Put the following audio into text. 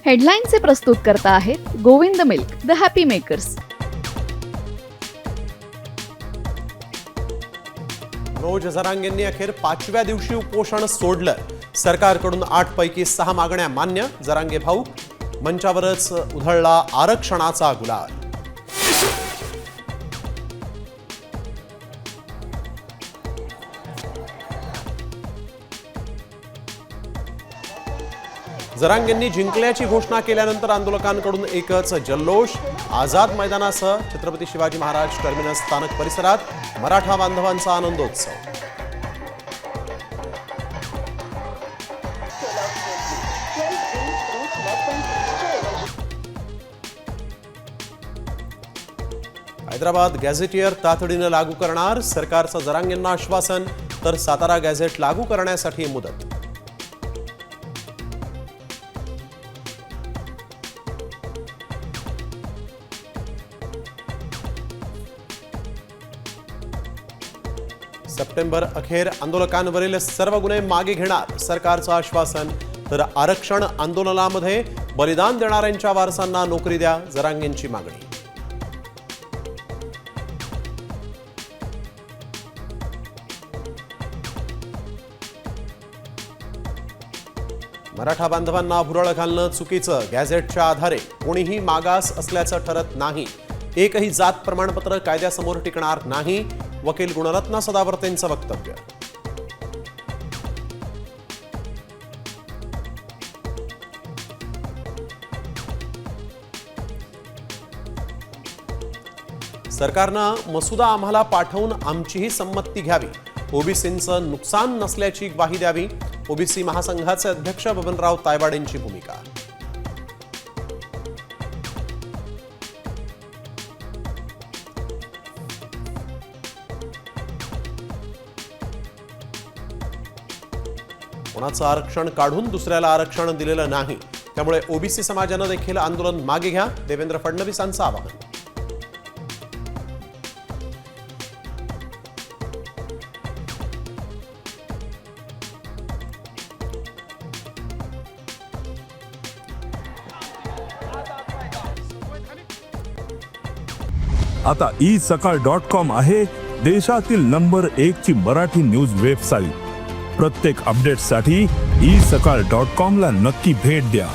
हेडलाईनचे प्रस्तुत करता आहेत Govind milk, the happy makers. Manoj जरांगेंनी अखेर 5व्या दिवशी उपोषण सोडलं. सरकारकडून 8 पैकी 6 मागण्या मान्य. जरांगे भाऊ मंचावरच उधळला आरक्षणाचा गुलाल. जरांगेंनी जिंकल्याची घोषणा केल्यानंतर आंदोलकांकडून एकच जल्लोष. आझाद मैदानासह छत्रपती शिवाजी महाराज टर्मिनस स्थानक परिसरात मराठा बांधवांचा आनंदोत्सव. हैदराबाद गॅझेटियर तातडीनं लागू करणार. सरकारचं जरांगेंना आश्वासन. तर सातारा गॅझेट लागू करण्यासाठी मुदत. सप्टेंबर अखेर आंदोलकांवरील सर्व गुन्हे मागे घेणार. सरकारचं आश्वासन. तर आरक्षण आंदोलनामध्ये बलिदान देणाऱ्यांच्या वारसांना नोकरी द्या. जरांगेंची मागणी. मराठा बांधवांना भुरळ घालणं चुकीचं. गॅझेटच्या आधारे कोणीही मागास असल्याचं ठरत नाही. एकही जात प्रमाणपत्र कायद्यासमोर टिकणार नाही. वकील गुणरत्न सदावर्तेंचं वक्तव्य. सरकारनं मसुदा आम्हाला पाठवून आमचीही संमती घ्यावी. ओबीसींचं नुकसान नसल्याची ग्वाही द्यावी. ओबीसी महासंघाचे अध्यक्ष बबनराव तायवाडेंची भूमिका. कोणाचं आरक्षण काढून दुसऱ्याला आरक्षण दिलेलं नाही. त्यामुळे ओबीसी समाजानं देखील आंदोलन मागे घ्या. देवेंद्र फडणवीसांचं आवाहन. आता isakal.com आहे देशातील नंबर 1 ची मराठी न्यूज वेबसाईट. प्रत्येक अपडेटसाठी isakal.com ला नक्की भेट द्या.